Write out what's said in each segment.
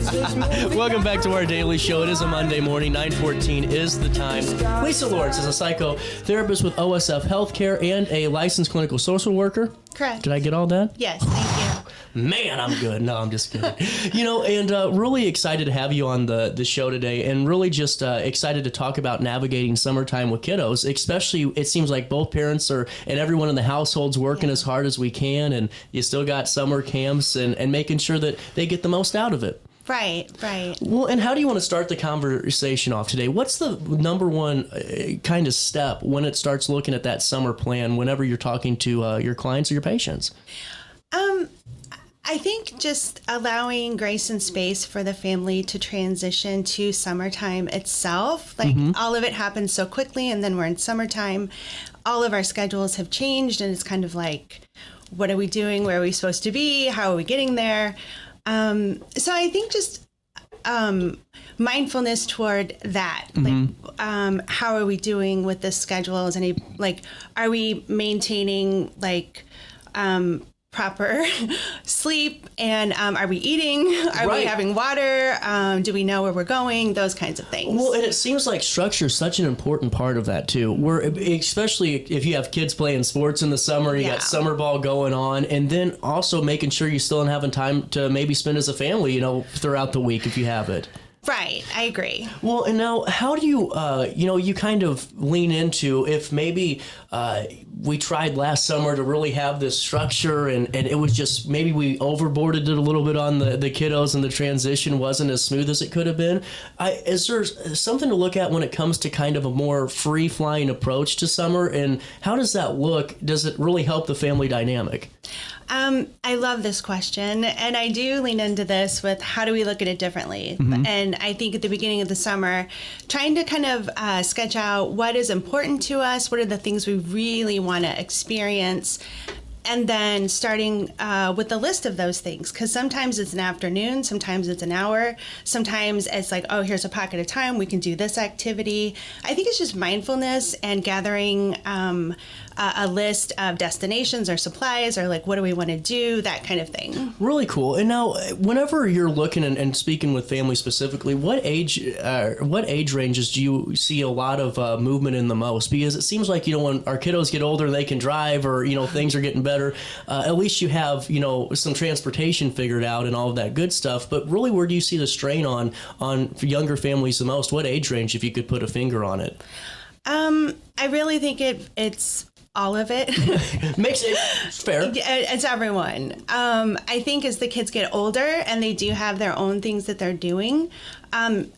Welcome back to our daily show. It is a Monday morning. 9:14 is the time. Lisa Lawrence is a psychotherapist with OSF Healthcare and a licensed clinical social worker. Correct. Did I get all that? Yes, thank you. Man, I'm good. No, I'm just kidding. And really excited to have you on the show today, and really just excited to talk about navigating summertime with kiddos. Especially, it seems like both parents and everyone in the household's working as hard as we can, and you still got summer camps and making sure that they get the most out of it. Right. Well, and how do you want to start the conversation off today? What's the number one kind of step when it starts looking at that summer plan whenever you're talking to your clients or your patients? I think just allowing grace and space for the family to transition to summertime itself. Like all of it happens so quickly, and then we're in summertime. All of our schedules have changed, and it's kind of like, what are we doing? Where are we supposed to be? How are we getting there? So I think just mindfulness toward that. Like, how are we doing with the schedules? Are we maintaining proper sleep, and are we eating? Are we having water? Do we know where we're going? Those kinds of things. Well, and it seems like structure is such an important part of that too. Especially if you have kids playing sports in the summer, you got summer ball going on, and then also making sure you're still having time to maybe spend as a family, throughout the week if you have it. Right, I agree. Well, and now how do you, you kind of lean into if maybe we tried last summer to really have this structure and it was just maybe we overboarded it a little bit on the kiddos and the transition wasn't as smooth as it could have been. Is there something to look at when it comes to kind of a more free-flying approach to summer, and how does that look? Does it really help the family dynamic? I love this question, and I do lean into this with how do we look at it differently? And I think at the beginning of the summer, trying to kind of sketch out what is important to us, what are the things we really want to experience, and then starting with a list of those things, because sometimes it's an afternoon, sometimes it's an hour, sometimes it's like, oh, here's a pocket of time, we can do this activity. I think it's just mindfulness and gathering a list of destinations or supplies, or like, what do we want to do, that kind of thing. Really cool. And now, whenever you're looking and speaking with families specifically, what age ranges do you see a lot of movement in the most? Because it seems like, when our kiddos get older, they can drive, or, things are getting better. At least you have, some transportation figured out and all of that good stuff. But really, where do you see the strain on younger families the most? What age range, if you could put a finger on it? I really think it's all of it. Makes it fair. It's everyone. I think as the kids get older and they do have their own things that they're doing,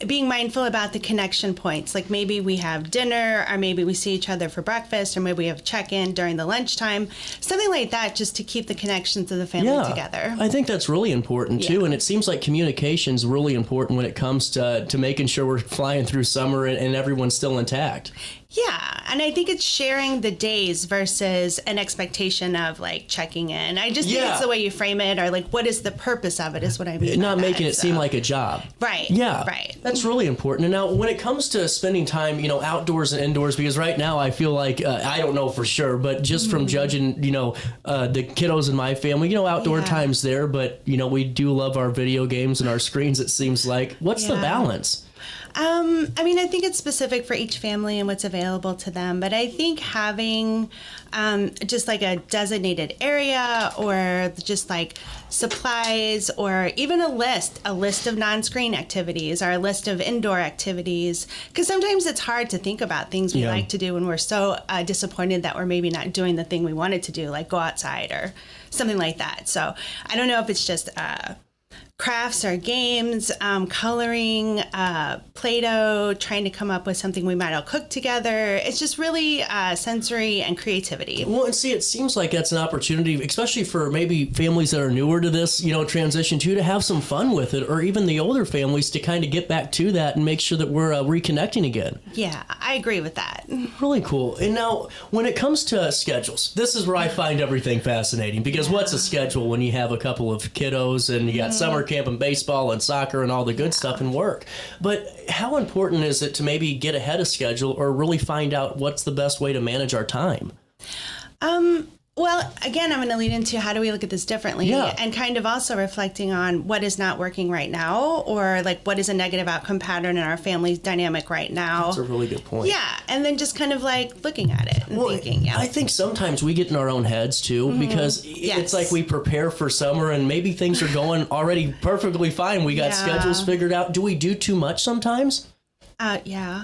being mindful about the connection points. Like maybe we have dinner, or maybe we see each other for breakfast, or maybe we have check-in during the lunchtime, something like that, just to keep the connections of the family together. I think that's really important too. And it seems like communication is really important when it comes to making sure we're flying through summer and everyone's still intact. Yeah, and I think it's sharing the days versus an expectation of like checking in. I just think it's the way you frame it, or like, what is the purpose of it is what I mean. Not making it seem like a job. Right. Yeah. Right. That's really important. And now when it comes to spending time, outdoors and indoors, because right now I feel like, I don't know for sure, but just from judging, the kiddos in my family, outdoor time's there, but, we do love our video games and our screens, it seems like. What's the balance? I think it's specific for each family and what's available to them, but I think having just like a designated area, or just like supplies, or even a list of non-screen activities, or a list of indoor activities, because sometimes it's hard to think about things we like to do when we're so disappointed that we're maybe not doing the thing we wanted to do, like go outside or something like that. So I don't know if it's just crafts or games, coloring, Play-Doh, trying to come up with something we might all cook together. It's just really sensory and creativity. Well, and see, it seems like that's an opportunity, especially for maybe families that are newer to this, transition to have some fun with it, or even the older families to kind of get back to that and make sure that we're reconnecting again. Yeah, I agree with that. Really cool. And now, when it comes to schedules, this is where I find everything fascinating, because what's a schedule when you have a couple of kiddos and you got summer camp and baseball and soccer and all the good stuff and work? But how important is it to maybe get ahead of schedule, or really find out what's the best way to manage our time? Well, again, I'm going to lead into how do we look at this differently, Yeah. and kind of also reflecting on what is not working right now, or like what is a negative outcome pattern in our family dynamic right now. That's a really good point. Yeah, and then just kind of like looking at it and thinking, I think sometimes we get in our own heads too, because it's like we prepare for summer and maybe things are going already perfectly fine. We got schedules figured out. Do we do too much sometimes? Yeah.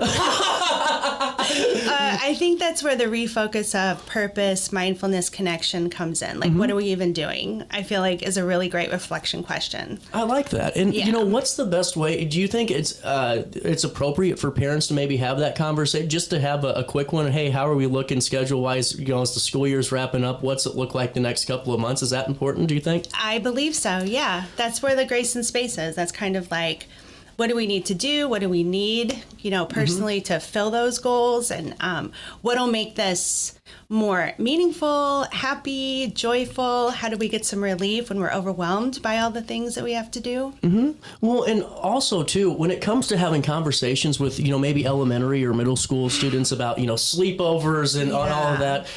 I think that's where the refocus of purpose, mindfulness, connection comes in. Like, what are we even doing? I feel like is a really great reflection question. I like that. And what's the best way? Do you think it's appropriate for parents to maybe have that conversation, just to have a quick one? Hey, how are we looking schedule wise? As the school year's wrapping up, what's it look like the next couple of months? Is that important? Do you think? I believe so. Yeah, that's where the grace and space is. That's kind of like, what do we need to do? What do we need, personally to fill those goals? And what'll make this more meaningful, happy, joyful? How do we get some relief when we're overwhelmed by all the things that we have to do? Well, and also too, when it comes to having conversations with, maybe elementary or middle school students about, sleepovers and all of that,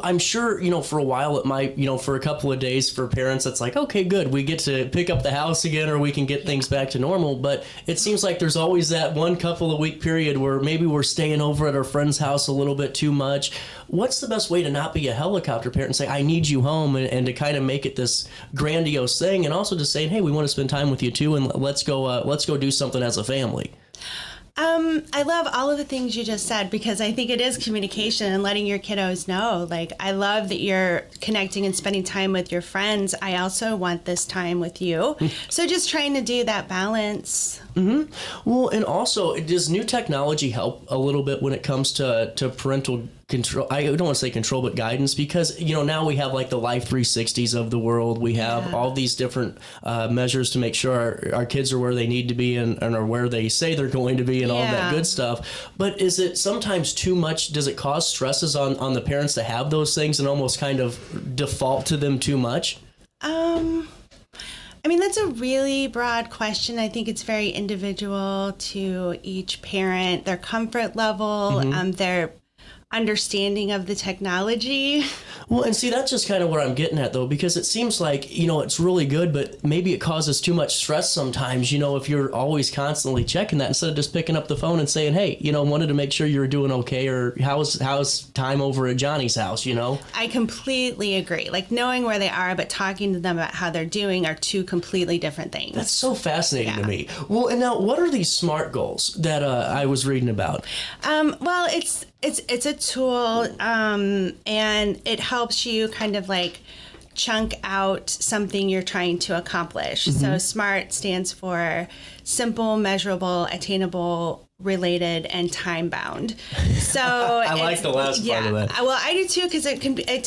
I'm sure, for a while it might, for a couple of days for parents, it's like, okay, good. We get to pick up the house again, or we can get things back to normal. But it seems like there's always that one couple of week period where maybe we're staying over at our friend's house a little bit too much. What's the best way to not be a helicopter parent and say, I need you home, and to kind of make it this grandiose thing, and also just saying, hey, we want to spend time with you too, and let's go do something as a family? I love all of the things you just said, because I think it is communication and letting your kiddos know. Like, I love that you're connecting and spending time with your friends. I also want this time with you. So just trying to do that balance. Well, and also, does new technology help a little bit when it comes to parental control? I don't want to say control, but guidance, because, now we have like the Life 360s of the world. We have all these different measures to make sure our kids are where they need to be and are where they say they're going to be and all that good stuff. But is it sometimes too much? Does it cause stresses on the parents to have those things and almost kind of default to them too much? That's a really broad question. I think it's very individual to each parent, their comfort level, their understanding of the technology. Well, and see, that's just kind of where I'm getting at, though, because it seems like, it's really good, but maybe it causes too much stress sometimes, if you're always constantly checking that instead of just picking up the phone and saying, hey, wanted to make sure you were doing okay, or how's time over at Johnny's house, I completely agree. Like, knowing where they are, but talking to them about how they're doing are two completely different things. That's so fascinating to me. Well, and now, what are these SMART goals that I was reading about? Well, it's a tool, and it helps you kind of like chunk out something you're trying to accomplish. So SMART stands for simple, measurable, attainable, related, and time bound. So I like the last part of that. Well, I do too, because it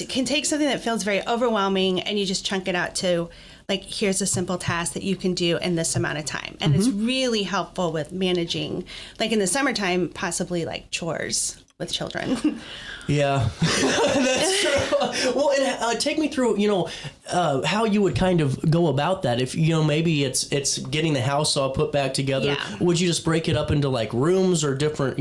can take something that feels very overwhelming, and you just chunk it out to, like, here's a simple task that you can do in this amount of time. And it's really helpful with managing, like in the summertime, possibly like chores with children. Yeah, that's true. Well, and take me through, how you would kind of go about that. If, maybe it's getting the house all put back together. Yeah. Would you just break it up into like rooms or different,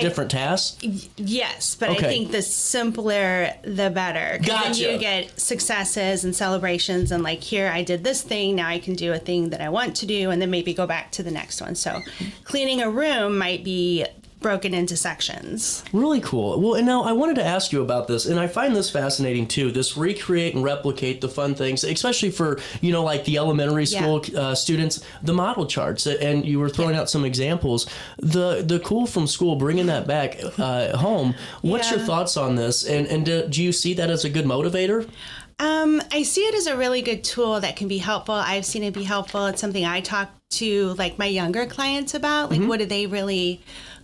different tasks? Yes, but Okay. I think the simpler, the better. 'Cause Gotcha. then you get successes and celebrations, and like, here, I did this thing, now I can do a thing that I want to do, and then maybe go back to the next one. So cleaning a room might be broken into sections. Really cool. Well, and now I wanted to ask you about this, and I find this fascinating too, this recreate and replicate the fun things, especially for, like the elementary school students, the model charts, and you were throwing out some examples. The cool from school, bringing that back home. What's your thoughts on this, and do you see that as a good motivator? I see it as a really good tool that can be helpful. I've seen it be helpful. It's something I talk to like my younger clients about, like what do they really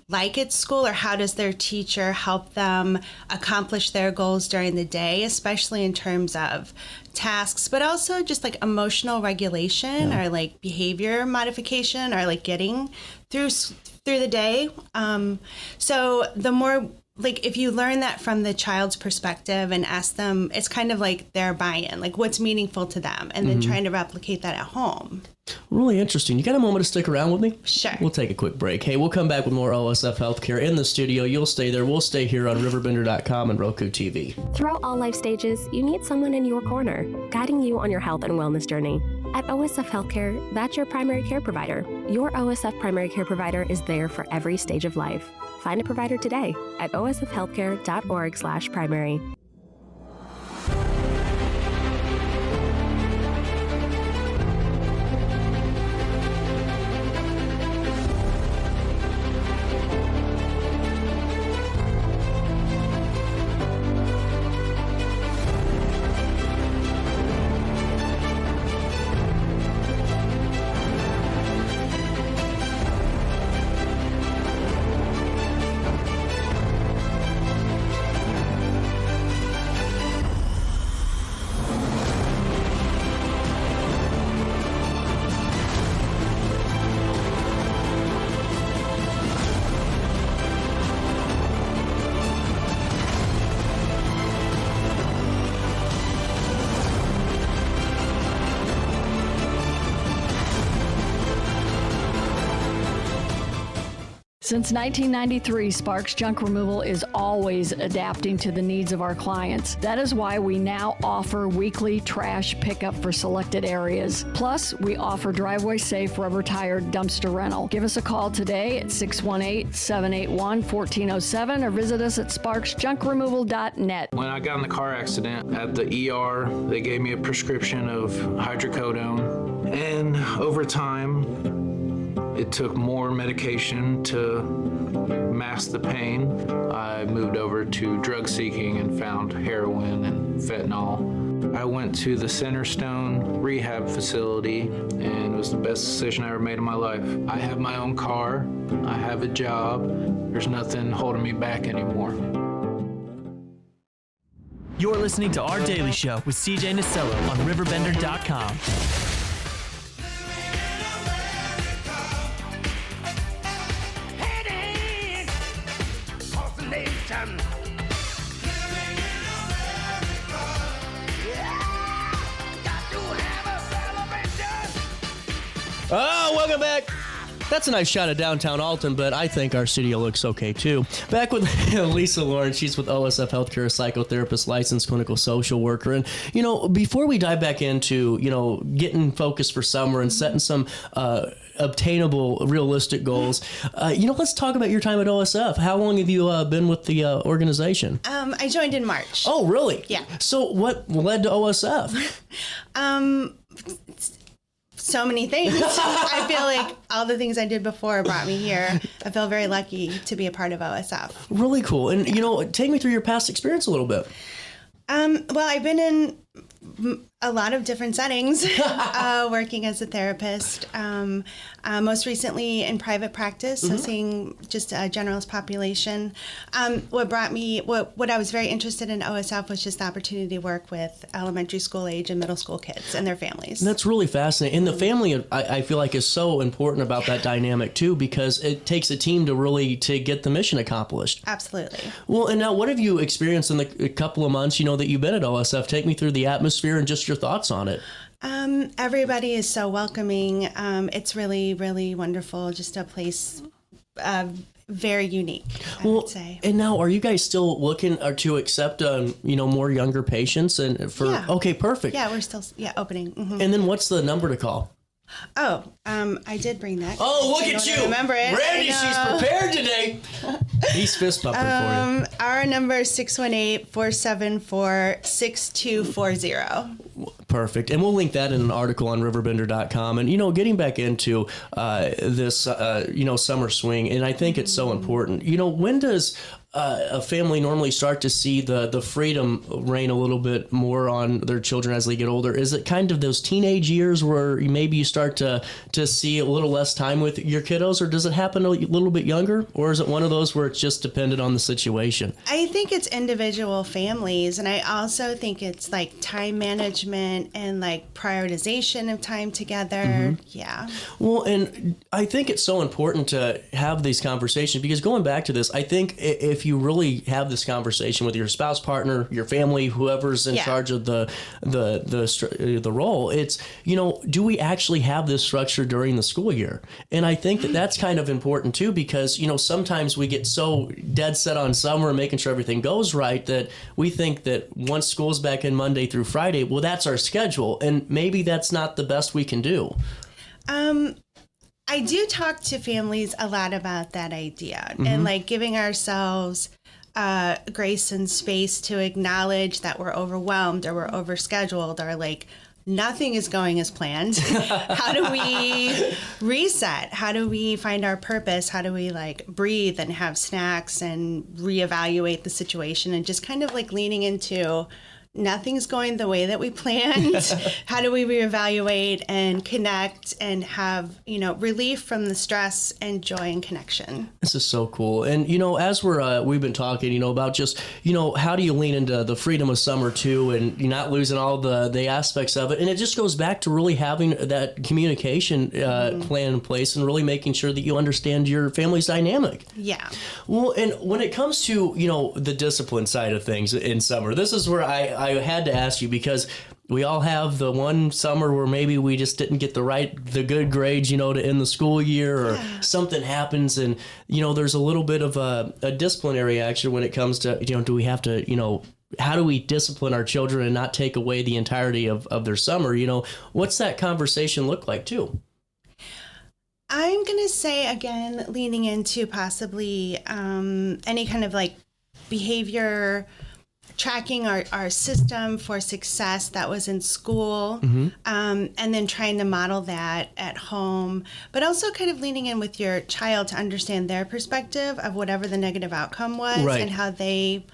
like at school, or how does their teacher help them accomplish their goals during the day, especially in terms of tasks, but also just like emotional regulation or like behavior modification, or like getting through the day. So the more, like, if you learn that from the child's perspective and ask them, it's kind of like their buy-in, like what's meaningful to them, and then trying to replicate that at home. Really interesting. You got a moment to stick around with me? Sure. We'll take a quick break. Hey, we'll come back with more OSF Healthcare in the studio. You'll stay there. We'll stay here on RiverBender.com and Roku TV. Throughout all life stages, you need someone in your corner, guiding you on your health and wellness journey. At OSF Healthcare, that's your primary care provider. Your OSF primary care provider is there for every stage of life. Find a provider today at osfhealthcare.org/primary. Since 1993, Sparks Junk Removal is always adapting to the needs of our clients. That is why we now offer weekly trash pickup for selected areas. Plus, we offer driveway-safe rubber-tired dumpster rental. Give us a call today at 618-781-1407 or visit us at sparksjunkremoval.net. When I got in the car accident at the ER, they gave me a prescription of hydrocodone, and over time, it took more medication to mask the pain. I moved over to drug seeking and found heroin and fentanyl. I went to the Centerstone rehab facility, and it was the best decision I ever made in my life. I have my own car, I have a job, there's nothing holding me back anymore. You're listening to Our Daily Show with CJ Nasello on RiverBender.com. Oh, welcome back. That's a nice shot of downtown Alton, but I think our studio looks okay too. Back with Lisa Lawrence. She's with OSF Healthcare, a psychotherapist, licensed clinical social worker. And, before we dive back into, getting focused for summer and setting some obtainable, realistic goals, let's talk about your time at OSF. How long have you been with the organization? I joined in March. Oh, really? Yeah. So what led to OSF? So many things. I feel like all the things I did before brought me here. I feel very lucky to be a part of OSF. Really cool. And, take me through your past experience a little bit. Well, I've been in a lot of different settings, working as a therapist. Most recently in private practice, so seeing just a generalist population. What I was very interested in OSF was just the opportunity to work with elementary school age and middle school kids and their families. That's really fascinating. And the family, I feel like, is so important about that dynamic too, because it takes a team to get the mission accomplished. Absolutely. Well, and now what have you experienced in the couple of months, that you've been at OSF? Take me through the atmosphere and just your thoughts on it. Everybody is so welcoming. It's really, really wonderful. Just a place very unique, I would say. And now, are you guys still looking to accept, more younger patients? And okay, perfect. Yeah, we're still opening. Mm-hmm. And then what's the number to call? Oh, I did bring that. Oh, look at you! Remember it, Randy? She's prepared today. He's fist bumping for you. Our number is 618-474-6240. Perfect. And we'll link that in an article on RiverBender.com. And, getting back into this, summer swing, and I think it's so important. When does a family normally start to see the freedom reign a little bit more on their children as they get older? Is it kind of those teenage years where maybe you start to see a little less time with your kiddos, or does it happen a little bit younger? Or is it one of those where it's just dependent on the situation? I think it's individual families, and I also think it's like time management and like prioritization of time together. Mm-hmm. Yeah. Well, and I think it's so important to have these conversations, because going back to this, I think if you really have this conversation with your spouse, partner, your family, whoever's in charge of the role, it's, do we actually have this structure during the school year? And I think that that's kind of important too, because, sometimes we get so dead set on summer and making sure everything goes right that we think that once school's back in Monday through Friday, well, that's our schedule. And maybe that's not the best we can do. I do talk to families a lot about that idea and like giving ourselves grace and space to acknowledge that we're overwhelmed or we're overscheduled or like nothing is going as planned. How do we reset? How do we find our purpose? How do we like breathe and have snacks and reevaluate the situation and just kind of like leaning into nothing's going the way that we planned. How do we reevaluate and connect and have, relief from the stress and joy and connection? This is so cool. And, as we've been talking, about just, how do you lean into the freedom of summer too, and you're not losing all the aspects of it. And it just goes back to really having that communication plan in place and really making sure that you understand your family's dynamic. Yeah. Well, and when it comes to, the discipline side of things in summer, this is where I had to ask you, because we all have the one summer where maybe we just didn't get the good grades, to end the school year, or something happens and, there's a little bit of a disciplinary action when it comes to, do we have to, how do we discipline our children and not take away the entirety of their summer? What's that conversation look like too? I'm going to say, again, leaning into possibly any kind of like behavior tracking our system for success that was in school, and then trying to model that at home, but also kind of leaning in with your child to understand their perspective of whatever the negative outcome was and how they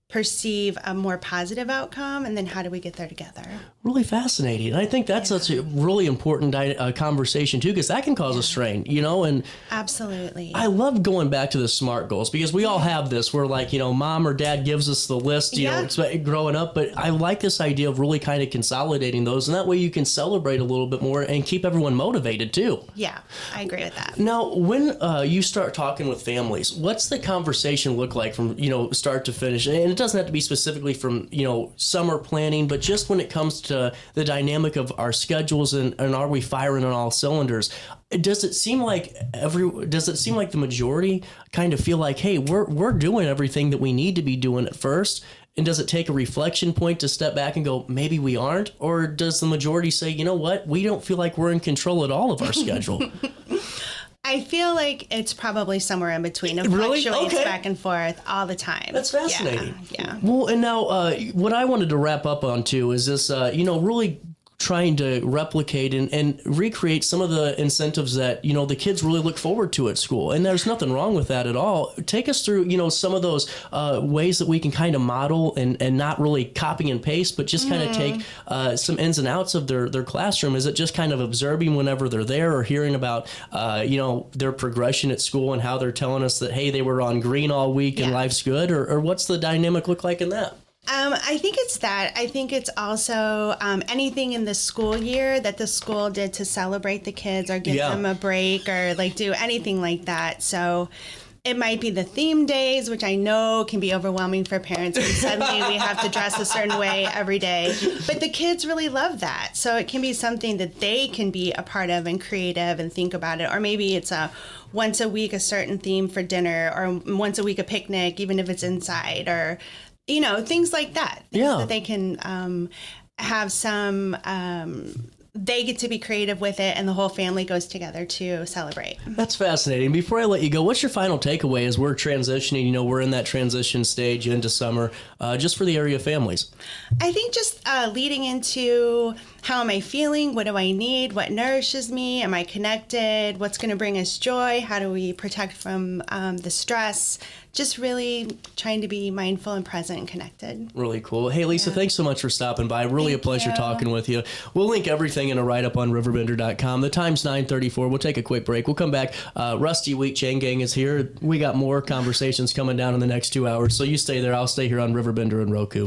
perceive a more positive outcome, and then how do we get there together? Really fascinating. And I think that's such a really important conversation too, because that can cause a strain, and absolutely. I love going back to the SMART goals, because we all have this where like, mom or dad gives us the list, growing up, but I like this idea of really kind of consolidating those, and that way you can celebrate a little bit more and keep everyone motivated too. Yeah, I agree with that. Now, when you start talking with families, what's the conversation look like from, start to finish? And it doesn't have to be specifically from, summer planning, but just when it comes to the dynamic of our schedules and are we firing on all cylinders? Does it seem like the majority kind of feel like, hey, we're doing everything that we need to be doing at first? And does it take a reflection point to step back and go, maybe we aren't? Or does the majority say, you know what, we don't feel like we're in control at all of our schedule? I feel like it's probably somewhere in between. It fluctuates back and forth all the time. That's fascinating. Yeah. Well, and now what I wanted to wrap up on too is this, really trying to replicate and recreate some of the incentives that, the kids really look forward to at school. And there's nothing wrong with that at all. Take us through, some of those ways that we can kind of model and not really copy and paste, but just kind of take some ins and outs of their classroom. Is it just kind of observing whenever they're there, or hearing about, their progression at school and how they're telling us that, hey, they were on green all week and life's good? Or what's the dynamic look like in that? I think it's that. I think it's also anything in the school year that the school did to celebrate the kids or give them a break or like do anything like that. So it might be the theme days, which I know can be overwhelming for parents when suddenly we have to dress a certain way every day. But the kids really love that. So it can be something that they can be a part of and creative and think about it. Or maybe it's once a week a certain theme for dinner, or once a week a picnic, even if it's inside, or things like that. That they can have some, they get to be creative with it, and the whole family goes together to celebrate. That's fascinating. Before I let you go, what's your final takeaway as we're transitioning? We're in that transition stage into summer, just for the area families. I think just leading into how am I feeling? What do I need? What nourishes me? Am I connected? What's going to bring us joy? How do we protect from the stress? Just really trying to be mindful and present and connected. Really cool. Hey, Lisa, thanks so much for stopping by. Really a pleasure talking with you. We'll link everything in a write-up on RiverBender.com. The time's 9:34. We'll take a quick break. We'll come back. Rusty Wheat Chain Gang is here. We got more conversations coming down in the next 2 hours, so you stay there. I'll stay here on RiverBender and Roku.